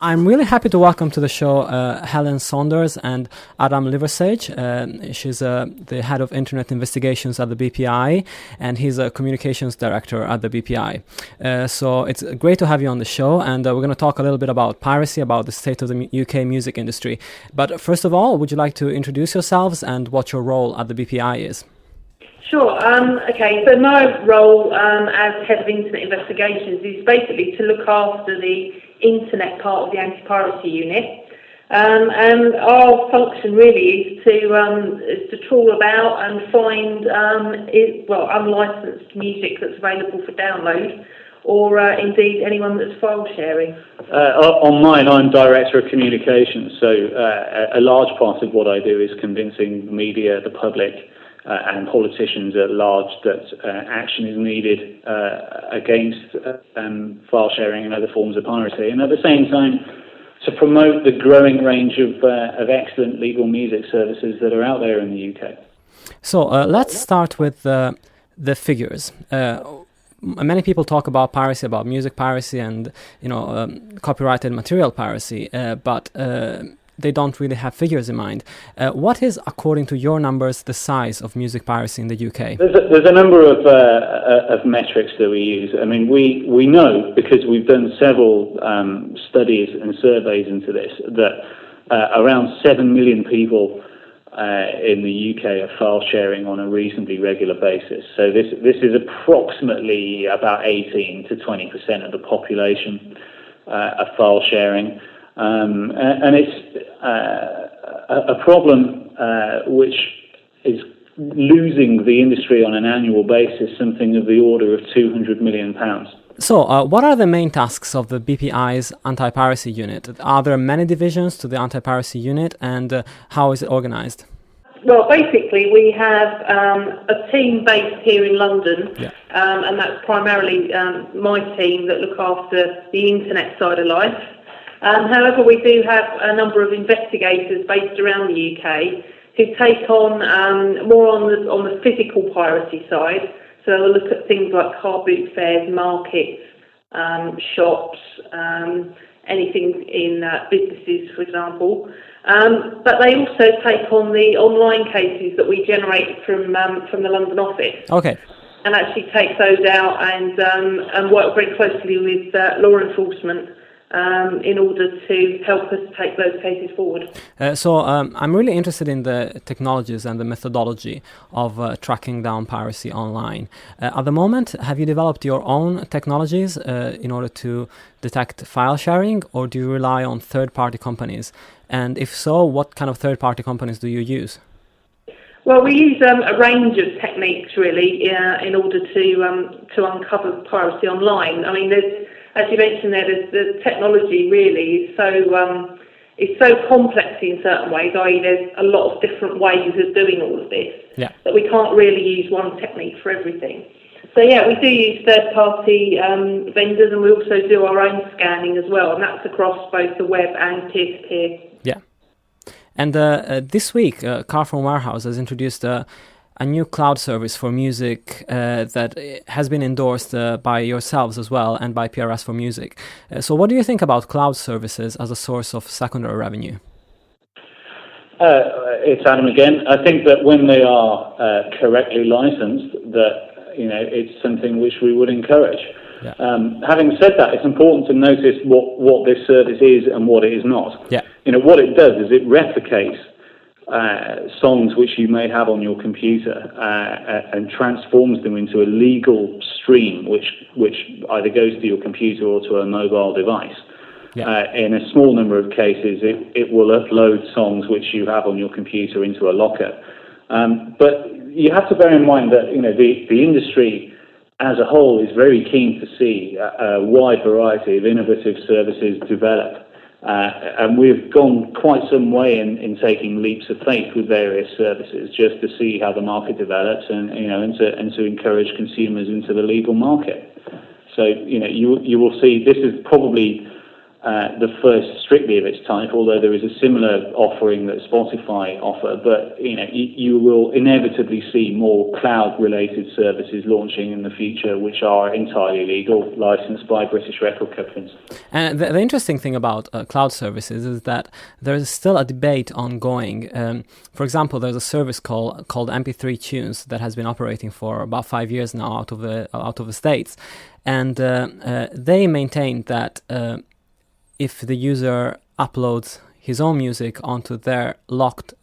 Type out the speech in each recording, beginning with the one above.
I'm really happy to welcome to the show Helen Saunders and Adam Liversage. She's the head of Internet Investigations at the BPI, and he's a communications director at the BPI. So it's great to have you on the show, and we're going to talk a little bit about piracy, about the state of the UK music industry. But first of all, would you like to introduce yourselves and what your role at the BPI is? Sure. Okay, so my role as Head of Internet Investigations is basically to look after the Internet part of the Anti-Piracy Unit. And our function really is to trawl about and find unlicensed music that's available for download, or indeed anyone that's file sharing. On mine, I'm Director of Communications, so a large part of what I do is convincing the media, the public, and politicians at large that action is needed against file sharing and other forms of piracy, and at the same time to promote the growing range of excellent legal music services that are out there in the UK. So let's start with the figures. Many people talk about piracy, about music piracy, and copyrighted material piracy, but they don't really have figures in mind. What is, according to your numbers, the size of music piracy in the UK? There's a number of metrics that we use. I mean, we know, because we've done several studies and surveys into this, that around 7 million people in the UK are file sharing on a reasonably regular basis. So this is approximately about 18 to 20% of the population are file sharing. And it's a problem which is losing the industry on an annual basis something of the order of £200 million. So, what are the main tasks of the BPI's Anti-Piracy Unit? Are there many divisions to the Anti-Piracy Unit, and how is it organised? Well, basically, we have a team based here in London, and that's primarily my team that look after the internet side of life. However, we do have a number of investigators based around the UK who take on more on the physical piracy side. So they'll look at things like car boot fairs, markets, shops, anything in businesses, for example. But they also take on the online cases that we generate from the London office. Okay. And actually take those out and work very closely with law enforcement in order to help us take those cases forward. So I'm really interested in the technologies and the methodology of tracking down piracy online. At the moment, have you developed your own technologies in order to detect file sharing, or do you rely on third-party companies? And if so, what kind of third-party companies do you use? Well, we use a range of techniques, really, in order to uncover piracy online. I mean, as you mentioned there, the technology really is so complex in certain ways, i.e. there's a lot of different ways of doing all of this, that we can't really use one technique for everything. So we do use third-party vendors, and we also do our own scanning as well, and that's across both the web and peer-to-peer. Yeah. And this week, Carphone Warehouse has introduced a new cloud service for music that has been endorsed by yourselves as well, and by PRS for Music. So what do you think about cloud services as a source of secondary revenue? It's Adam again. I think that when they are correctly licensed, that it's something which we would encourage. Yeah. Having said that, it's important to notice what this service is and what it is not. Yeah. What it does is it replicates songs which you may have on your computer and transforms them into a legal stream which either goes to your computer or to a mobile device. Yeah. In a small number of cases, it will upload songs which you have on your computer into a locker. But you have to bear in mind that the industry as a whole is very keen to see a wide variety of innovative services develop. And we've gone quite some way in taking leaps of faith with various services just to see how the market develops and to encourage consumers into the legal market. So you will see this is probably the first strictly of its type, although there is a similar offering that Spotify offer. But you will inevitably see more cloud-related services launching in the future, which are entirely legal, licensed by British record companies. And the interesting thing about cloud services is that there is still a debate ongoing. For example, there's a service called MP3 Tunes that has been operating for about 5 years now out of the States, and they maintain that if the user uploads his own music onto their locked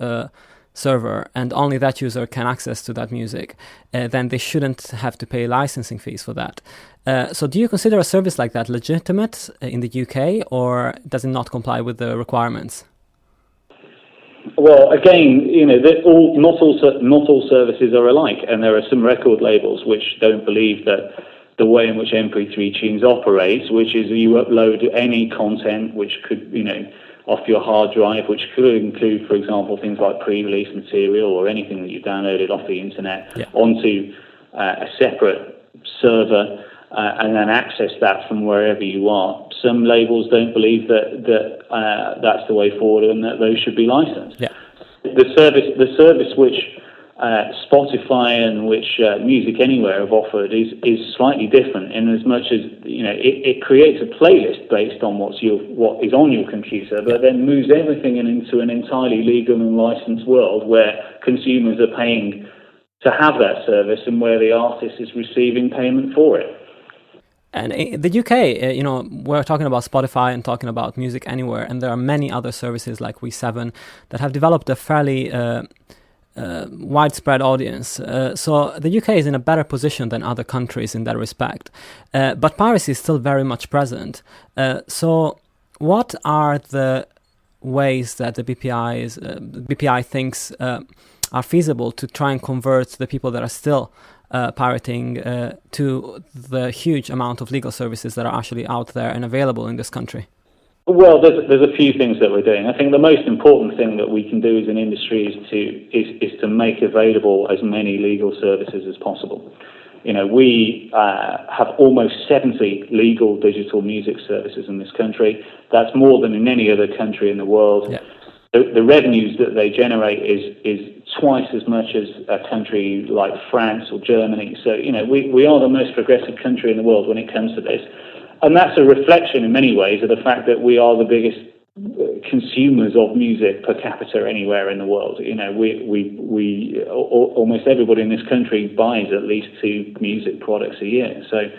server and only that user can access to that music, then they shouldn't have to pay licensing fees for that. So do you consider a service like that legitimate in the UK, or does it not comply with the requirements? Well, again, not all services are alike, and there are some record labels which don't believe that the way in which MP3 Tunes operates, which is you upload any content which could, off your hard drive, which could include, for example, things like pre-release material or anything that you downloaded off the internet, onto a separate server and then access that from wherever you are. Some labels don't believe that that's the way forward and that those should be licensed. Yeah. The service which Spotify and which Music Anywhere have offered is slightly different in as much as it creates a playlist based on what is on your computer, but then moves everything into an entirely legal and licensed world where consumers are paying to have that service and where the artist is receiving payment for it. And in the UK, we're talking about Spotify and talking about Music Anywhere, and there are many other services like We7 that have developed a fairly widespread audience. So the UK is in a better position than other countries in that respect. But piracy is still very much present. So what are the ways that the BPI thinks are feasible to try and convert the people that are still pirating to the huge amount of legal services that are actually out there and available in this country? Well, there's a few things that we're doing. I think the most important thing that we can do as an industry is to make available as many legal services as possible. We have almost 70 legal digital music services in this country. That's more than in any other country in the world. Yeah. The revenues that they generate is twice as much as a country like France or Germany. So, we are the most progressive country in the world when it comes to this. And that's a reflection in many ways of the fact that we are the biggest consumers of music per capita anywhere in the world. We almost everybody in this country buys at least 2 music products a year. So,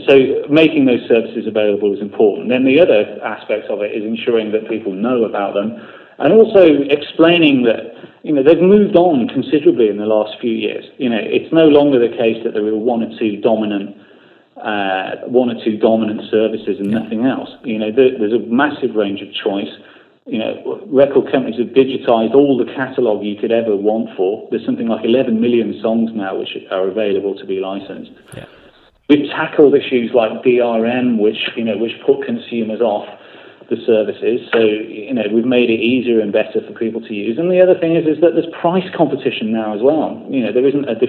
so making those services available is important. Then the other aspect of it is ensuring that people know about them, and also explaining that they've moved on considerably in the last few years. It's no longer the case that there are one or two dominant services and nothing else. There's a massive range of choice. Record companies have digitized all the catalogue you could ever want for. There's something like 11 million songs now which are available to be licensed. Yeah. We've tackled issues like DRM, which put consumers off the services. So, we've made it easier and better for people to use. And the other thing is that there's price competition now as well. There isn't a de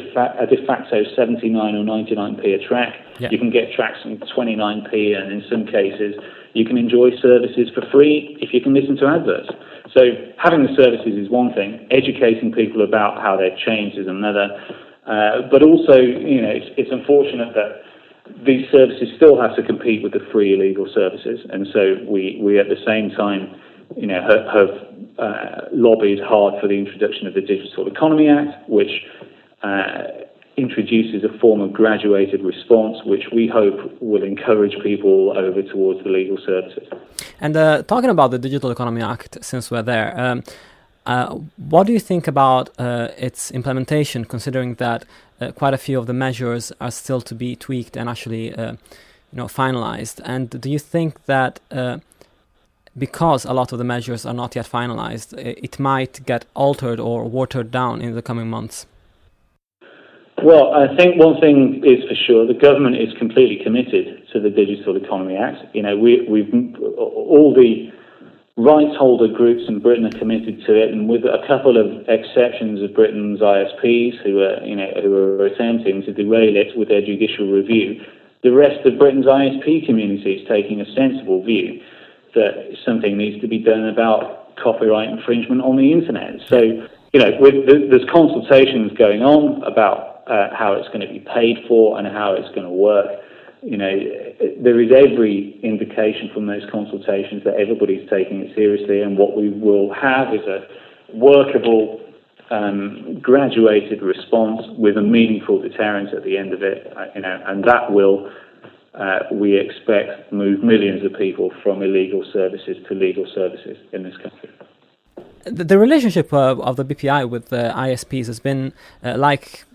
facto 79 or 99p a track. Yeah. You can get tracks from 29p, and in some cases you can enjoy services for free if you can listen to adverts. So having the services is one thing. Educating people about how they've changed is another. But also, it's unfortunate that these services still have to compete with the free illegal services, and so we at the same time, have lobbied hard for the introduction of the Digital Economy Act, which introduces a form of graduated response, which we hope will encourage people over towards the legal services. And talking about the Digital Economy Act, since we're there, what do you think about its implementation, considering that quite a few of the measures are still to be tweaked and actually finalized? And do you think that because a lot of the measures are not yet finalized, it might get altered or watered down in the coming months? Well, I think one thing is for sure: the government is completely committed to the Digital Economy Act. We've all the rights holder groups in Britain are committed to it, and with a couple of exceptions of Britain's ISPs who are attempting to derail it with their judicial review, the rest of Britain's ISP community is taking a sensible view that something needs to be done about copyright infringement on the internet. So, there's consultations going on about how it's going to be paid for and how it's going to work. There is every indication from those consultations that everybody's taking it seriously, and what we will have is a workable, graduated response with a meaningful deterrent at the end of it, and that will, we expect, move millions of people from illegal services to legal services in this country. The relationship of the BPI with the ISPs has been, like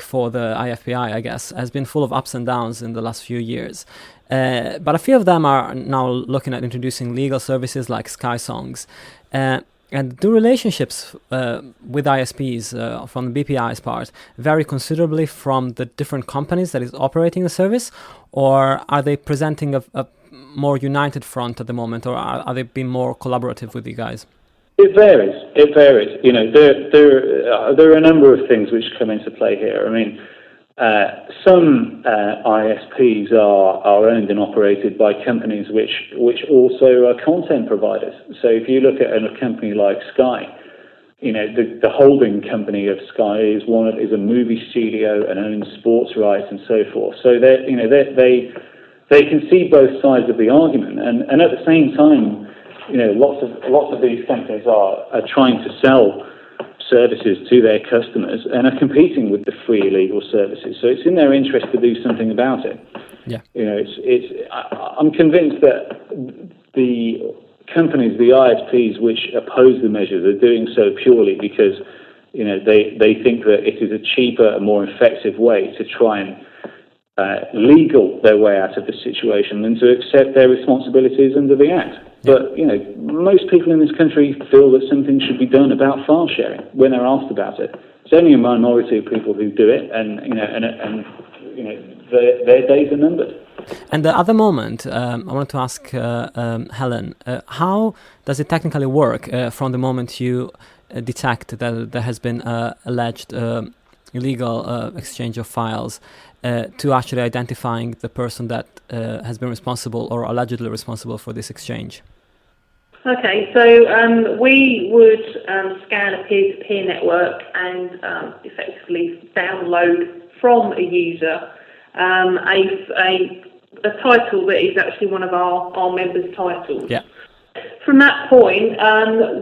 for the IFPI, I guess, has been full of ups and downs in the last few years. But a few of them are now looking at introducing legal services like Sky Songs. And do relationships with ISPs from the BPI's part vary considerably from the different companies that is operating the service, or are they presenting a more united front at the moment, or are they being more collaborative with you guys? It varies. There are a number of things which come into play here. I mean, some ISPs are owned and operated by companies which also are content providers. So if you look at a company like Sky, the holding company of Sky is a movie studio and owns sports rights and so forth. So they can see both sides of the argument, and at the same time, lots of these companies are trying to sell services to their customers and are competing with the free legal services. So it's in their interest to do something about it. Yeah. I'm convinced that the companies, the ISPs, which oppose the measures are doing so purely because they think that it is a cheaper and more effective way to try and legal their way out of the situation than to accept their responsibilities under the Act. But, most people in this country feel that something should be done about file sharing when they're asked about it. It's only a minority of people who do it, and their days are numbered. And at the moment, I wanted to ask Helen, how does it technically work from the moment you detect that there has been alleged illegal exchange of files to actually identifying the person that has been responsible or allegedly responsible for this exchange? Okay, so we would scan a peer-to-peer network and effectively download from a user a title that is actually one of our members' titles. Yeah. From that point,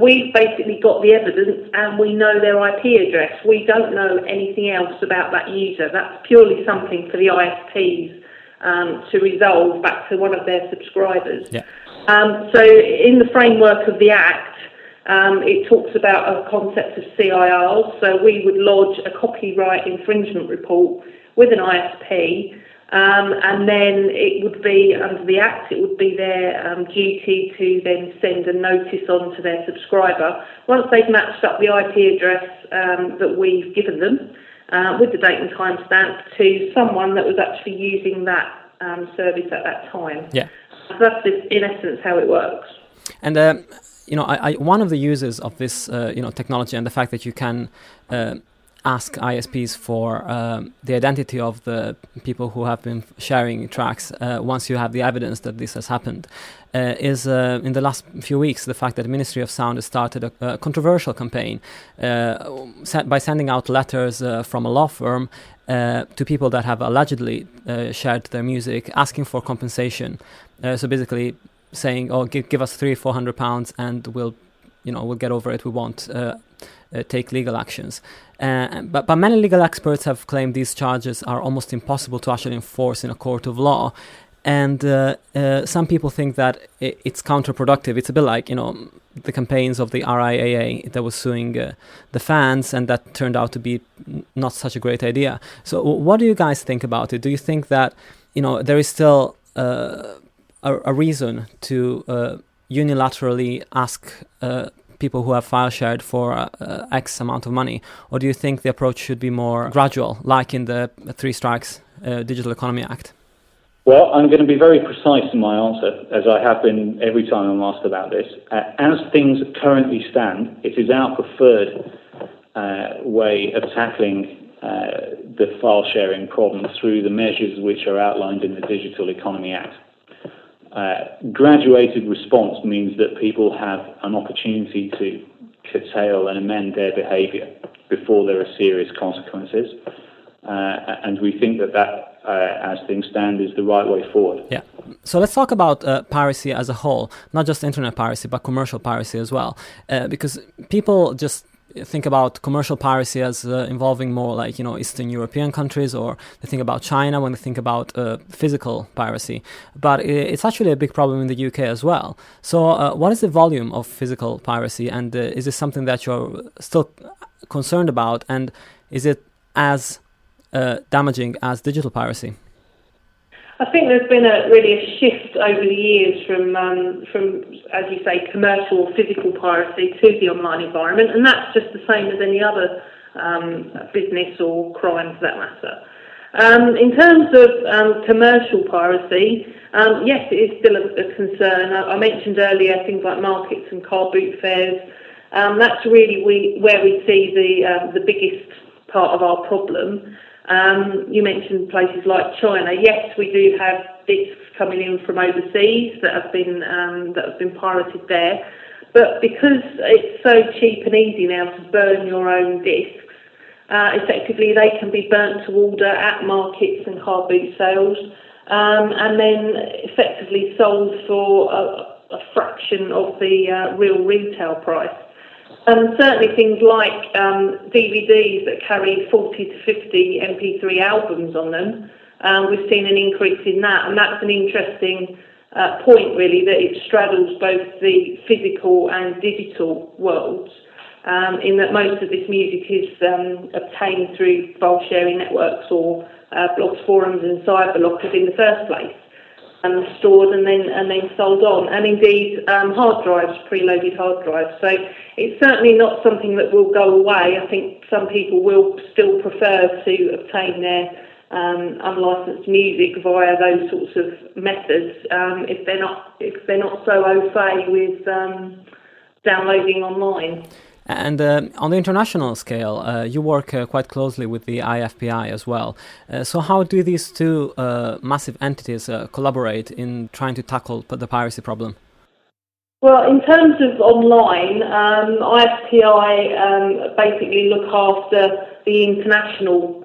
we've basically got the evidence and we know their IP address. We don't know anything else about that user. That's purely something for the ISPs to resolve back to one of their subscribers. Yeah. So in the framework of the Act, it talks about a concept of CIRs. So we would lodge a copyright infringement report with an ISP, and then it would be, under the Act, it would be their duty to then send a notice on to their subscriber once they've matched up the IP address that we've given them with the date and time stamp to someone that was actually using that service at that time. Yeah. So that's in essence how it works. And one of the uses of this technology and the fact that you can ask ISPs for the identity of the people who have been sharing tracks once you have the evidence that this has happened is in the last few weeks the fact that the Ministry of Sound has started a controversial campaign by sending out letters from a law firm to people that have allegedly shared their music, asking for compensation. So basically saying, "Oh, give us £300-400 and we'll get over it. We won't take legal actions." But many legal experts have claimed these charges are almost impossible to actually enforce in a court of law. And some people think that it's counterproductive. It's a bit like, the campaigns of the RIAA that was suing the fans, and that turned out to be not such a great idea. So what do you guys think about it? Do you think that, there is still a reason to unilaterally ask people who have file shared for X amount of money? Or do you think the approach should be more gradual, like in the Three Strikes Digital Economy Act? Well, I'm going to be very precise in my answer, as I have been every time I'm asked about this. As things currently stand, it is our preferred way of tackling the file sharing problem through the measures which are outlined in the Digital Economy Act. Graduated response means that people have an opportunity to curtail and amend their behaviour before there are serious consequences. And we think that as things stand, is the right way forward. Yeah. So let's talk about piracy as a whole, not just internet piracy, but commercial piracy as well. Because people just think about commercial piracy as involving more like, Eastern European countries, or they think about China when they think about physical piracy. But it's actually a big problem in the UK as well. So what is the volume of physical piracy, and is this something that you're still concerned about, and is it as damaging as digital piracy? I think there's been really a shift over the years from, as you say, commercial or physical piracy to the online environment, and that's just the same as any other business or crime for that matter. In terms of commercial piracy, yes, it is still a concern. I mentioned earlier things like markets and car boot fairs. That's really where we see the biggest part of our problem. You mentioned places like China. Yes, we do have discs coming in from overseas that have been pirated there, but because it's so cheap and easy now to burn your own discs, effectively they can be burnt to order at markets and car boot sales, and then effectively sold for a fraction of the real retail price. Certainly things like DVDs that carry 40 to 50 MP3 albums on them, we've seen an increase in that, and that's an interesting point really, that it straddles both the physical and digital worlds, in that most of this music is obtained through file sharing networks or blogs, forums and cyber lockers in the first place, and stored and then sold on, and indeed hard drives, preloaded hard drives. So it's certainly not something that will go away. I think some people will still prefer to obtain their unlicensed music via those sorts of methods if they're not so au fait with downloading online. And on the international scale, you work quite closely with the IFPI as well. So how do these two massive entities collaborate in trying to tackle the piracy problem? Well, in terms of online, IFPI basically look after the international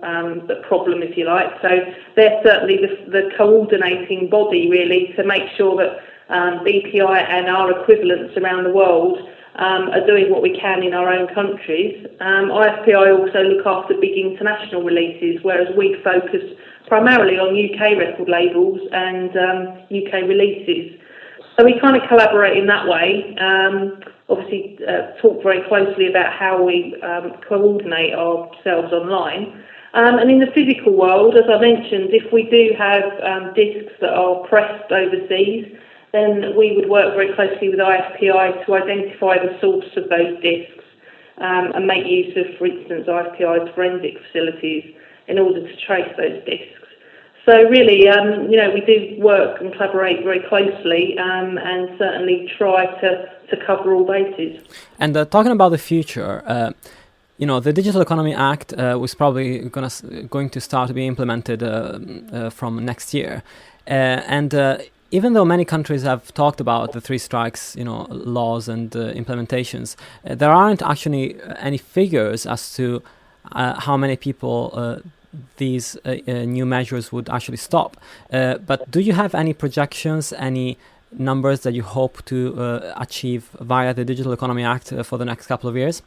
problem, if you like. So they're certainly the coordinating body, really, to make sure that BPI and our equivalents around the world are doing what we can in our own countries. IFPI also look after big international releases, whereas we focus primarily on UK record labels and UK releases. So we kind of collaborate in that way. Obviously, talk very closely about how we coordinate ourselves online. And in the physical world, as I mentioned, if we do have discs that are pressed overseas, then we would work very closely with IFPI to identify the source of those discs and make use of, for instance, IFPI's forensic facilities in order to trace those discs. So really, we do work and collaborate very closely and certainly try to cover all bases. And talking about the future, the Digital Economy Act was probably going to start to be implemented from next year. Even though many countries have talked about the three strikes, laws and implementations, there aren't actually any figures as to how many people these new measures would actually stop. But do you have any projections, any numbers that you hope to achieve via the Digital Economy Act for the next couple of years?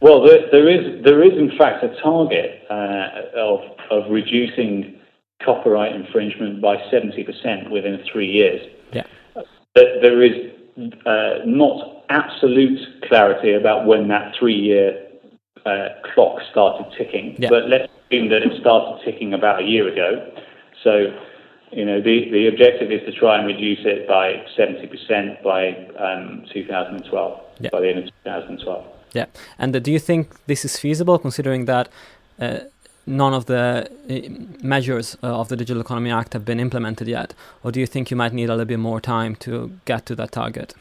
Well, there is in fact a target of reducing copyright infringement by 70% within 3 years. Yeah. There is not absolute clarity about when that 3-year clock started ticking, but let's assume that it started ticking about a year ago. So, the objective is to try and reduce it by 70% by 2012, by the end of 2012. Yeah. And do you think this is feasible, considering that none of the measures of the Digital Economy Act have been implemented yet? Or do you think you might need a little bit more time to get to that target?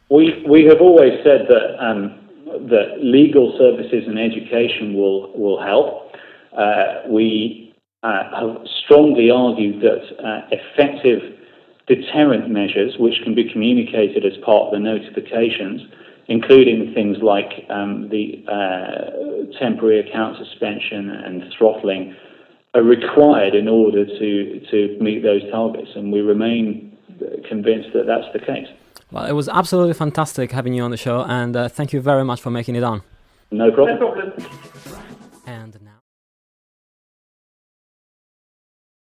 We have always said that legal services and education will help. We have strongly argued that effective deterrent measures, which can be communicated as part of the notifications, including things like the temporary account suspension and throttling, are required in order to meet those targets, and we remain convinced that that's the case. Well, it was absolutely fantastic having you on the show, and thank you very much for making it on. No problem. No problem. And now.